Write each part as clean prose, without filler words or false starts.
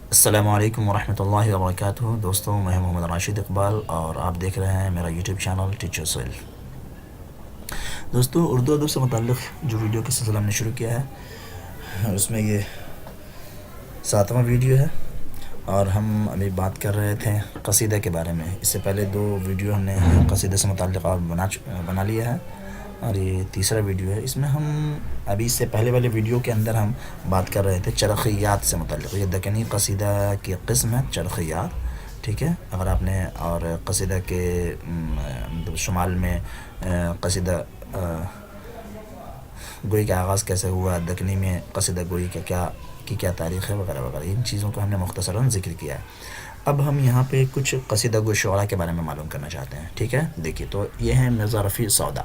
السلام علیکم ورحمۃ اللہ وبرکاتہ دوستوں، میں محمد راشد اقبال اور آپ دیکھ رہے ہیں میرا یوٹیوب چینل ٹیچر سویل۔ دوستوں، اردو ادب سے متعلق جو ویڈیو کے سلسلہ ہم نے شروع کیا ہے اس میں یہ 7واں ویڈیو ہے، اور ہم ابھی بات کر رہے تھے قصیدہ کے بارے میں۔ اس سے پہلے 2 ویڈیو ہم نے قصیدہ سے متعلق اور بنا لیا ہے، اور یہ تیسرا ویڈیو ہے۔ اس میں ہم ابھی اس سے پہلے والے ویڈیو کے اندر ہم بات کر رہے تھے چرخیات سے متعلق۔ یہ دکنی قصیدہ کی قسم ہے چرخیات، ٹھیک ہے۔ اگر آپ نے اور قصیدہ کے شمال میں قصیدہ گوئی کا آغاز کیسے ہوا، دکنی میں قصیدہ گوئی کا کیا تاریخ ہے، وغیرہ وغیرہ، ان چیزوں کا ہم نے مختصراً ذکر کیا ہے۔ اب ہم یہاں پہ کچھ قصیدہ گو شعراء کے بارے میں معلوم کرنا چاہتے ہیں، ٹھیک ہے۔ دیکھیے، تو یہ ہے مرزا رفیع سودا۔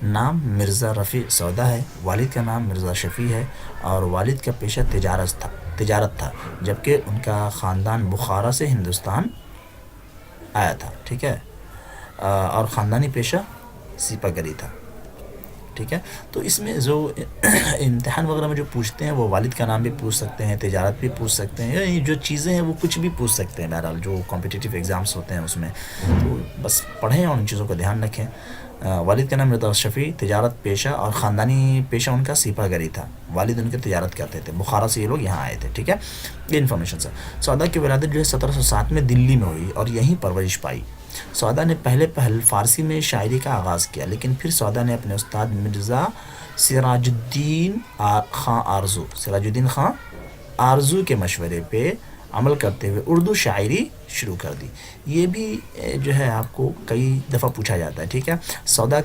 نام مرزا رفیع سودا ہے، والد کا نام مرزا شفیع ہے، اور والد کا پیشہ تجارت تھا، جبکہ ان کا خاندان بخارا سے ہندوستان آیا تھا، ٹھیک ہے، اور خاندانی پیشہ سیپا گری تھا، ٹھیک ہے۔ تو اس میں جو امتحان وغیرہ میں جو پوچھتے ہیں وہ والد کا نام بھی پوچھ سکتے ہیں، تجارت بھی پوچھ سکتے ہیں، یعنی جو چیزیں ہیں وہ کچھ بھی پوچھ سکتے ہیں۔ بہرحال جو کمپٹیٹیو ایگزامس ہوتے ہیں اس میں تو بس پڑھیں اور ان چیزوں کو دھیان رکھیں۔ والد کا نام مرزا شفیع، تجارت پیشہ، اور خاندانی پیشہ ان کا سیپا گری تھا۔ والد ان کے تجارت کرتے تھے، بخارا سے یہ لوگ یہاں آئے تھے، ٹھیک ہے۔ یہ انفارمیشن ہے۔ سودا کی ولادت جو ہے 1707 میں دلی میں ہوئی اور یہیں پرورش پائی۔ سودا نے پہلے فارسی میں شاعری کا آغاز کیا، لیکن پھر سودا نے اپنے استاد مرزا سراج الدین خان آرزو کے مشورے پہ عمل کرتے ہوئے اردو شاعری شروع کر دی۔ یہ بھی جو ہے آپ کو کئی دفعہ پوچھا جاتا ہے، ٹھیک ہے۔ سودا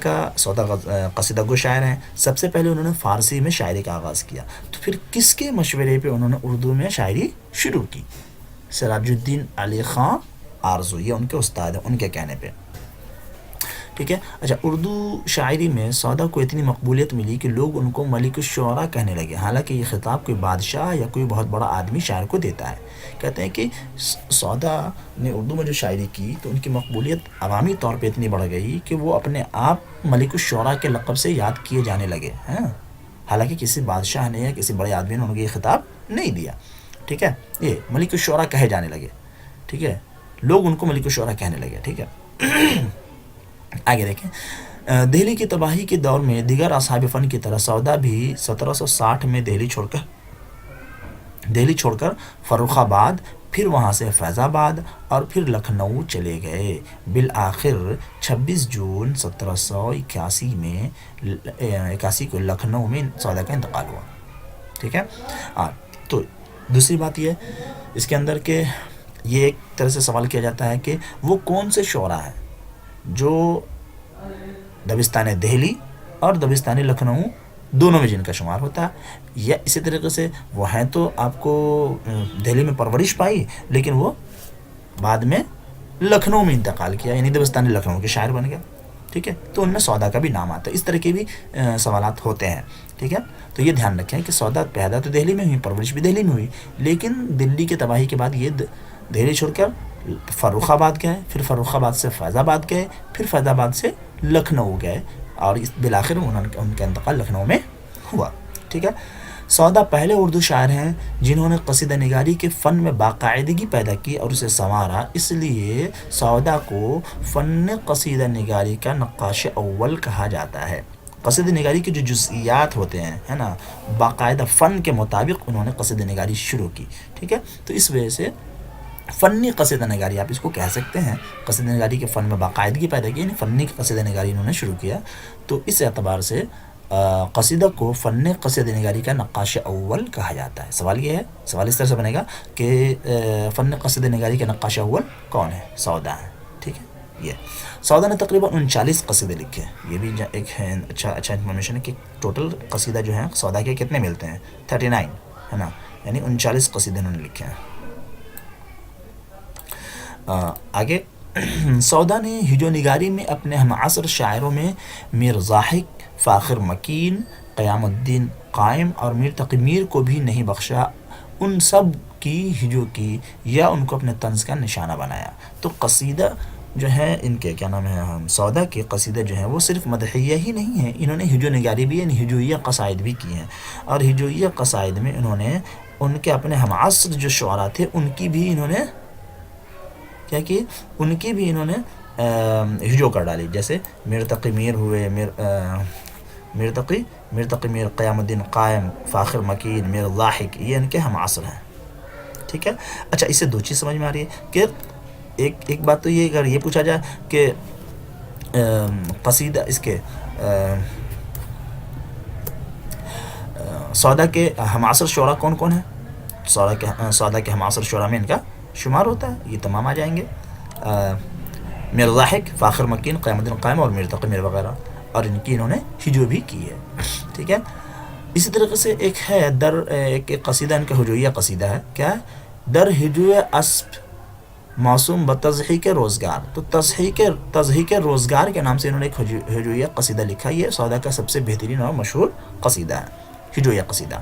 قصیدہ گو شاعر ہیں۔ سب سے پہلے انہوں نے فارسی میں شاعری کا آغاز کیا، تو پھر کس کے مشورے پہ انہوں نے اردو میں شاعری شروع کی؟ سراج الدین علی خان آرزو، یہ ان کے استاد ہیں، ان کے کہنے پہ، ٹھیک ہے۔ اچھا، اردو شاعری میں سودا کو اتنی مقبولیت ملی کہ لوگ ان کو ملک الشعراء کہنے لگے، حالانکہ یہ خطاب کوئی بادشاہ یا کوئی بہت بڑا آدمی شاعر کو دیتا ہے۔ کہتے ہیں کہ سودا نے اردو میں جو شاعری کی تو ان کی مقبولیت عوامی طور پہ اتنی بڑھ گئی کہ وہ اپنے آپ ملک الشعراء کے لقب سے یاد کیے جانے لگے ہیں، حالانکہ کسی بادشاہ نے یا کسی بڑے آدمی نے ان کو یہ خطاب نہیں دیا، ٹھیک ہے۔ یہ ملک الشعراء کہے جانے لگے، ٹھیک ہے، لوگ ان کو ملک الشعراء کہنے لگے، ٹھیک ہے۔ آگے دیکھیں، دہلی کی تباہی کے دور میں دیگر اصحاب فن کی طرح سودا بھی 1760 میں دہلی چھوڑ کر فروخ آباد، پھر وہاں سے فیض آباد اور پھر لکھنؤ چلے گئے۔ بالآخر 26 جون 1781 کو لکھنؤ میں سودا کا انتقال ہوا، ٹھیک ہے۔ تو دوسری بات یہ اس کے اندر کہ یہ ایک طرح سے سوال کیا جاتا ہے کہ وہ کون سے شعراء ہیں جو دبستان دہلی اور دبستان لکھنؤ دونوں میں جن کا شمار ہوتا ہے، یا اسی طریقے سے وہ ہیں تو آپ کو دہلی میں پرورش پائی لیکن وہ بعد میں لکھنؤ میں انتقال کیا، یعنی دبستان لکھنؤ کے شاعر بن گیا، ٹھیک ہے۔ تو ان میں سودا کا بھی نام آتا ہے۔ اس طرح کے بھی سوالات ہوتے ہیں، ٹھیک ہے۔ تو یہ دھیان رکھیں کہ سودا پیدا تو دہلی میں ہوئی، پرورش بھی دہلی میں ہوئی، لیکن دلی کی تباہی کے بعد یہ دہلی چھوڑ کر فروخ آباد گئے، پھر فروخ آباد سے فیض آباد گئے، پھر فیض آباد سے لکھنؤ گئے، اور بالآخر ان کا انتقال لکھنؤ میں ہوا، ٹھیک ہے۔ سودا پہلے اردو شاعر ہیں جنہوں نے قصیدہ نگاری کے فن میں باقاعدگی پیدا کی اور اسے سنوارا، اس لیے سودا کو فن قصیدہ نگاری کا نقاش اول کہا جاتا ہے۔ قصیدہ نگاری کے جو جزئیات ہوتے ہیں، ہے نا، باقاعدہ فن کے مطابق انہوں نے قصیدہ نگاری شروع کی، ٹھیک ہے۔ تو اس وجہ سے فنی قصیدہ نگاری آپ اس کو کہہ سکتے ہیں، قصیدہ نگاری کے فن میں باقاعدگی پیدا کی، یعنی فنی قصیدہ نگاری انہوں نے شروع کیا۔ تو اس اعتبار سے قصیدہ کو فن قصیدہ نگاری کا نقاش اول کہا جاتا ہے۔ سوال یہ ہے، سوال اس طرح سے بنے گا کہ فن قصیدہ نگاری کا نقاش اول کون ہے؟ سودا ہے، ٹھیک ہے۔ یہ سودا نے تقریباً 39 قصیدے لکھے، یہ بھی ایک اچھا انفارمیشن ہے کہ ٹوٹل قصیدہ جو ہیں سودا کے کتنے ملتے ہیں؟ 39، ہے نا، یعنی 39 قصیدے انہوں نے لکھے ہیں۔ آگے سودا نے ہجو نگاری میں اپنے ہم عصر شاعروں میں میر ضاحک، فاخر مکین، قیام الدین قائم اور میر تقی میر کو بھی نہیں بخشا، ان سب کی ہجو کی یا ان کو اپنے طنز کا نشانہ بنایا۔ تو قصیدہ جو ہے ان کے کیا نام ہے، سودا کے قصیدے جو ہیں وہ صرف مدحیہ ہی نہیں ہیں، انہوں نے ہجو نگاری بھی یعنی ہجویہ قصائد بھی کی ہیں، اور ہجویہ قصائد میں انہوں نے ان کے اپنے ہم عصر جو شعراء تھے ان کی بھی انہوں نے کیا کی، ان کی بھی انہوں نے ہجو کر ڈالی. جیسے میر تقی میر ہوئے، میر تقی میر، قیام الدین قائم، فاخر مکین، میر لاحق، یہ ان کے ہم عصر ہیں. ٹھیک ہے. اچھا، اس سے دو چیز سمجھ میں آ رہی ہے کہ ایک بات تو یہ، اگر یہ پوچھا جائے کہ قصیدہ اس کے سودا کے ہم عصر شعراء کون کون ہیں، سودا کے ہم عصر شعراء میں ان کا شمار ہوتا ہے، یہ تمام آ جائیں گے، میر لاحق، فاخر مکین، قیام الدین قائم اور میر تقی میر وغیرہ، اور ان کی انہوں نے ہجو بھی کی ہے. ٹھیک ہے. اسی طریقے سے ایک ہے ایک قصیدہ ان کا ہجویہ قصیدہ ہے. کیا ہے؟ در ہجو اسب معصوم بتضحیک روزگار. تو تضحیک روزگار کے نام سے انہوں نے ایک ہجویہ قصیدہ لکھا. یہ سودا کا سب سے بہترین اور مشہور قصیدہ ہے، ہجویہ قصیدہ.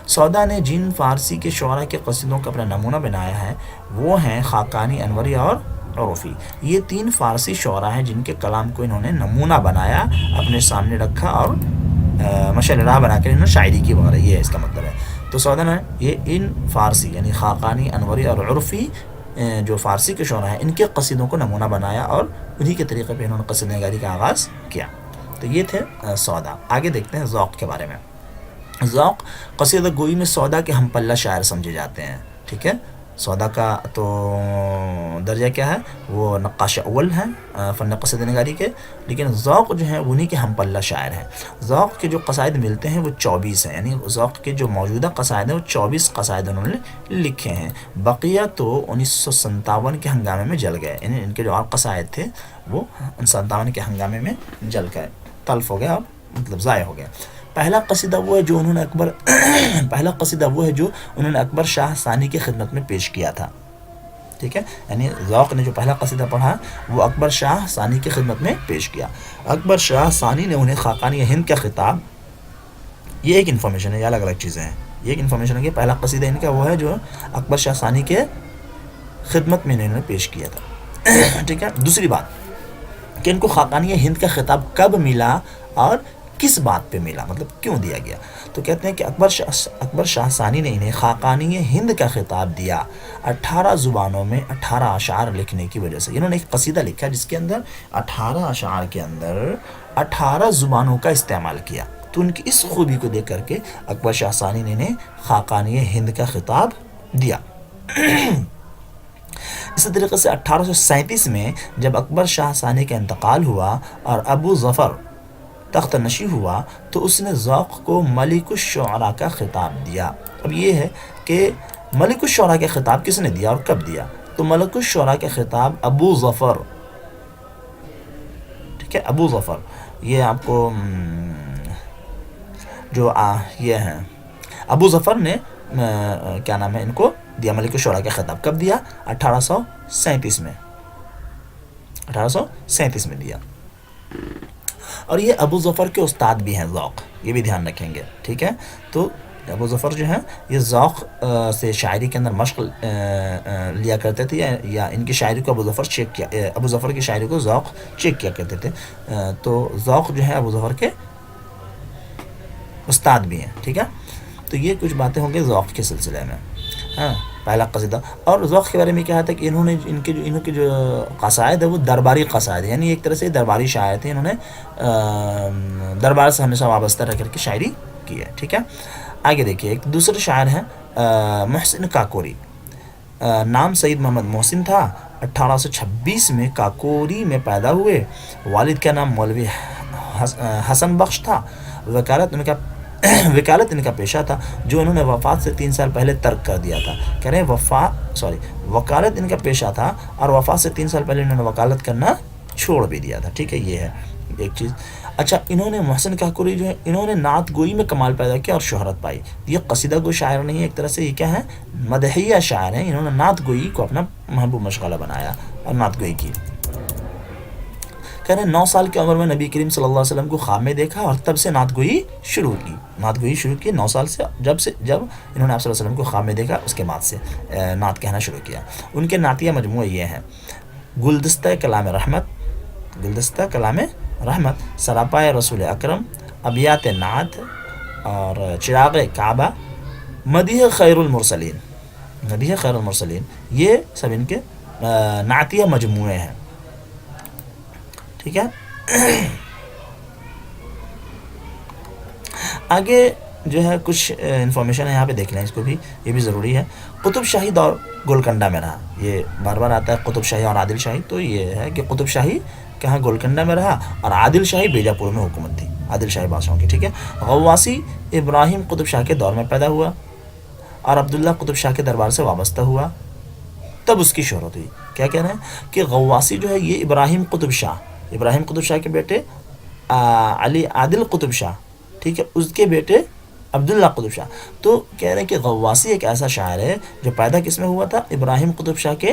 سودا نے جن فارسی کے شعراء کے قصیدوں کا اپنا نمونہ بنایا ہے وہ ہیں خاقانی، انوری اور عرفی. یہ 3 فارسی شعراء ہیں جن کے کلام کو انہوں نے نمونہ بنایا، اپنے سامنے رکھا اور مشعل راہ بنا کر انہوں نے شاعری کی وغیرہ. یہ اس کا مطلب ہے. تو سودا نے یہ ان فارسی یعنی خاقانی، انوری اور عرفی جو فارسی کے شعراء ہیں ان کے قصیدوں کو نمونہ بنایا اور انہی کے طریقے پہ انہوں نے قصیدہ نگاری کا آغاز کیا. تو یہ تھے سودا. آگے دیکھتے ہیں ذوق کے بارے میں. ذوق قصیدہ گوئی میں سودا کے ہم پلہ شاعر سمجھے جاتے ہیں. ٹھیک ہے. سودا کا تو درجہ کیا ہے، وہ نقاش اول ہیں فن قصیدہ نگاری کے، لیکن ذوق جو ہیں انہی کے ہم پلہ شاعر ہیں. ذوق کے جو قصائد ملتے ہیں وہ 24 ہیں، یعنی ذوق کے جو موجودہ قصائد ہیں وہ 24 قصائد انہوں نے لکھے ہیں. بقیہ تو 1957 کے ہنگامے میں جل گئے، یعنی ان کے جو اور قصائد تھے وہ 57 کے ہنگامے میں جل گئے، تلف ہو گیا، مطلب ضائع ہو گیا. پہلا قصیدہ وہ ہے جو انہوں نے اکبر شاہ ثانی کی خدمت میں پیش کیا تھا. ٹھیک ہے. یعنی ذوق نے جو پہلا قصیدہ پڑھا وہ اکبر شاہ ثانی کی خدمت میں پیش کیا. اکبر شاہ ثانی نے انہیں خاقانی ہند کا خطاب، یہ ایک انفارمیشن ہے، یہ الگ الگ چیزیں ہیں. یہ ایک انفارمیشن ہے کہ پہلا قصیدہ ان کا وہ ہے جو اکبر شاہ ثانی کے خدمت میں انہوں نے پیش کیا تھا. ٹھیک ہے. دوسری بات کہ ان کو خاقانی ہند کا خطاب کب ملا اور کس بات پہ ملا، مطلب کیوں دیا گیا. تو کہتے ہیں کہ اکبر شاہ ثانی نے انہیں خاقانی ہند کا خطاب دیا 18 زبانوں میں 18 اشعار لکھنے کی وجہ سے. انہوں نے ایک قصیدہ لکھا جس کے اندر 18 اشعار کے اندر 18 زبانوں کا استعمال کیا. تو ان کی اس خوبی کو دیکھ کر کے اکبر شاہ ثانی نے انہیں خاقانی ہند کا خطاب دیا. اسی طریقے سے 1837 میں جب اکبر شاہ ثانی کا انتقال ہوا اور ابو ظفر تخت نشی ہوا تو اس نے ذوق کو ملک الشعراء کا خطاب دیا. اب یہ ہے کہ ملک الشعراء کا خطاب کس نے دیا اور کب دیا. تو ملک الشعراء کا خطاب ابو ظفر، ٹھیک ہے، ابو ظفر، یہ آپ کو جو یہ ہیں ابو ظفر نے کیا نام ہے ان کو دیا ملک الشعراء کا خطاب. کب دیا؟ 1837 میں، 1837 میں دیا. اور یہ ابو ظفر کے استاد بھی ہیں ذوق، یہ بھی دھیان رکھیں گے. ٹھیک ہے. تو ابو ظفر جو ہیں یہ ذوق سے شاعری کے اندر مشق لیا کرتے تھے، یا ان کی شاعری کو ابو ظفر کی شاعری کو ذوق چیک کیا کرتے تھے. تو ذوق جو ہے ابو ظفر کے استاد بھی ہیں. ٹھیک ہے. تو یہ کچھ باتیں ہوں گے ذوق کے سلسلے میں. ہاں، پہلا قصیدہ. اور ذوق کے بارے میں کیا تھا کہ انہوں نے ان کے جو قصائد ہے وہ درباری قصائد ہیں، یعنی ایک طرح سے درباری شاعر تھے. انہوں نے دربار سے ہمیشہ وابستہ رہ کر کے شاعری کی ہے. ٹھیک ہے. آگے دیکھیے ایک دوسرے شاعر ہیں محسن کاکوری. نام سید محمد محسن تھا. 1826 میں کاکوری میں پیدا ہوئے. والد کا نام مولوی حسن بخش تھا. وکالت ان کا پیشہ تھا جو انہوں نے وفات سے 3 سال پہلے ترک کر دیا تھا. کہہ رہے ہیں وکالت ان کا پیشہ تھا اور وفات سے 3 سال پہلے انہوں نے وکالت کرنا چھوڑ بھی دیا تھا. ٹھیک ہے. یہ ہے ایک چیز. اچھا، انہوں نے محسن کاکوری جو ہے انہوں نے نعت گوئی میں کمال پیدا کیا اور شہرت پائی. یہ قصیدہ گو شاعر نہیں ہے، ایک طرح سے یہ کیا ہے، مدحیہ شاعر ہیں. انہوں نے نعت گوئی کو اپنا محبوب مشغلہ بنایا اور نعت گوئی کی. کہہ رہے ہیں 9 سال کی عمر میں نبی کریم صلی اللہ علیہ وسلم کو خواب میں دیکھا اور تب سے نعت گوئی شروع کی. 9 سال سے جب انہوں نے آپ صلی اللہ علیہ وسلم کو خواب میں دیکھا اس کے بعد سے نعت کہنا شروع کیا. ان کے نعتیہ مجموعے یہ ہیں: گلدستہ کلام رحمت، سراپائے رسول اکرم، ابیات نعت اور چراغ کعبہ، مدیح خیر المرسلین، مدیح خیر المرسلین، یہ سب ان کے نعتیہ مجموعے ہیں، ٹھیک ہے. آگے جو ہے کچھ انفارمیشن ہے یہاں پہ دیکھ لیں اس کو بھی، یہ بھی ضروری ہے. قطب شاہی دور گولکنڈہ میں رہا، یہ بار بار آتا ہے قطب شاہی اور عادل شاہی، تو یہ ہے کہ قطب شاہی کہاں گولکنڈہ میں رہا اور عادل شاہی بیجاپور میں حکومت تھی، عادل شاہی بادشاہوں کی، ٹھیک ہے. غواسی ابراہیم قطب شاہ کے دور میں پیدا ہوا اور عبداللہ قطب شاہ کے دربار سے وابستہ ہوا، تب اس کی شہرت ہوئی. کیا کہہ رہے ہیں کہ غواسی جو ہے یہ ابراہیم قطب شاہ کے بیٹے علی عادل قطب شاہ، ٹھیک ہے، اس کے بیٹے عبداللہ قطب شاہ. تو کہہ رہے ہیں کہ غواسی ایک ایسا شاعر ہے جو پیدا کس میں ہوا تھا؟ ابراہیم قطب شاہ کے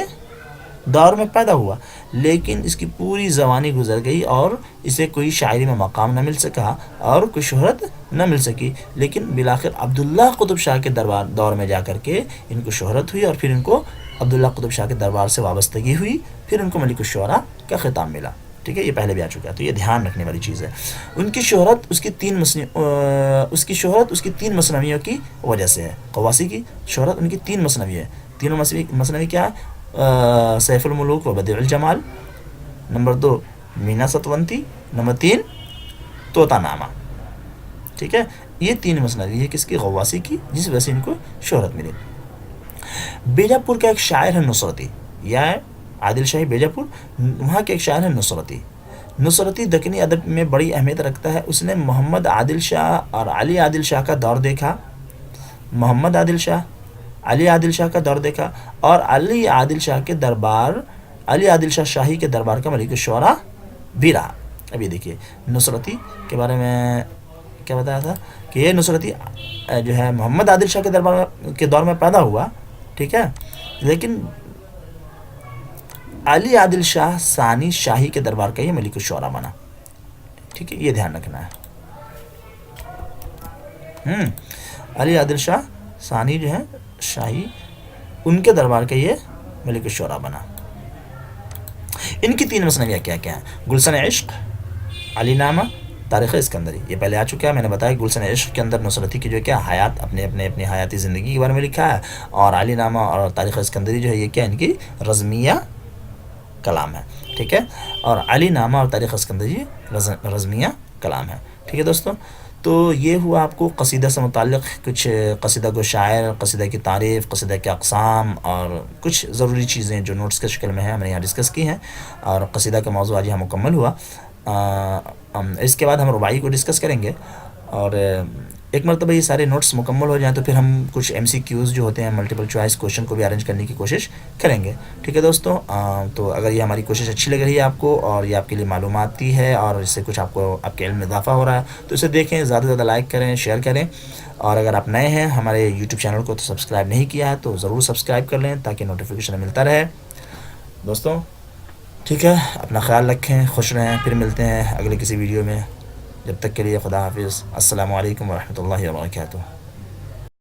دور میں پیدا ہوا، لیکن اس کی پوری زوانی گزر گئی اور اسے کوئی شاعری میں مقام نہ مل سکا اور کوئی شہرت نہ مل سکی. لیکن بالآخر عبداللہ قطب شاہ کے دور میں جا کر کے ان کو شہرت ہوئی اور پھر ان کو عبداللہ قطب شاہ کے دربار سے وابستگی ہوئی، پھر ان کو ملک الشعراء کا خطاب ملا، ٹھیک ہے. یہ پہلے بھی آ چکا ہے، تو یہ دھیان رکھنے والی چیز ہے. ان کی شہرت اس کی تین مثنویوں کی وجہ سے ہے. غواسی کی شہرت ان کی تین مثنوی ہے. تینوں مثنوی کیا ہے؟ سیف الملوک و بدیع الجمال، نمبر 2 مینا ستونتی، نمبر 3 طوطا نامہ، ٹھیک ہے. یہ تین مثنوی ہے کس کی؟ غواسی کی، جس وجہ سے ان کو شہرت ملی. بیجاپور کا ایک شاعر ہے نصرتی، یا عادل شاہی بیجاپور، وہاں کے ایک شاعر ہے نصرتی دکنی ادب میں بڑی اہمیت رکھتا ہے. اس نے محمد عادل شاہ اور علی عادل شاہ کا دور دیکھا، علی عادل شاہ کا دور دیکھا اور علی عادل شاہ شاہی کے دربار کا ملک الشعراء بھی رہا. ابھی دیکھیے نصرتی کے بارے میں کیا بتایا تھا کہ یہ نصرتی جو ہے محمد عادل شاہ کے دور میں پیدا ہوا، ٹھیک ہے، لیکن علی عادل شاہ ثانی شاہی کے دربار کا یہ ملک الشعراء بنا، ٹھیک ہے. یہ دھیان رکھنا ہے. علی عادل شاہ ثانی جو ہے شاہی، ان کے دربار کا یہ ملک الشعراء بنا. ان کی تین مثنویاں کیا کیا ہیں؟ گلشن عشق، علی نامہ، تاریخ اسکندری. یہ پہلے آ چکا ہے، میں نے بتایا کہ گلشن عشق کے اندر نصرتی کی جو کیا حیات اپنی حیاتی زندگی کے بارے میں لکھا ہے، اور علی نامہ اور تاریخ اسکندری جو ہے یہ کیا ان کی رزمیہ کلام ہے، ٹھیک ہے. اور علی نامہ اور تاریخ اسکندری رزمیہ کلام ہے، ٹھیک ہے دوستوں. تو یہ ہوا آپ کو قصیدہ سے متعلق کچھ قصیدہ کو شاعر، قصیدہ کی تعریف، قصیدہ کے اقسام اور کچھ ضروری چیزیں جو نوٹس کے شکل میں ہیں ہم نے یہاں ڈسکس کی ہیں. اور قصیدہ کا موضوع آج یہاں مکمل ہوا. اس کے بعد ہم رباعی کو ڈسکس کریں گے، اور ایک مرتبہ یہ سارے نوٹس مکمل ہو جائیں تو پھر ہم کچھ MCQs جو ہوتے ہیں ملٹیپل چوائس کویشچن کو بھی ارینج کرنے کی کوشش کریں گے، ٹھیک ہے دوستوں. تو اگر یہ ہماری کوشش اچھی لگ رہی ہے آپ کو اور یہ آپ کے لیے معلوماتی ہے اور اس سے کچھ آپ کے علم میں اضافہ ہو رہا ہے تو اسے دیکھیں، زیادہ سے زیادہ لائک کریں، شیئر کریں. اور اگر آپ نئے ہیں ہمارے YouTube چینل کو تو سبسکرائب نہیں کیا ہے تو ضرور سبسکرائب کر لیں تاکہ نوٹیفیکیشن ملتا رہے دوستوں. ٹھیک ہے، اپنا خیال رکھیں، خوش رہیں. پھر ملتے ہیں اگلے کسی ویڈیو میں. جب تک کے لیے خدا حافظ. السلام علیکم ورحمۃ اللہ وبرکاتہ.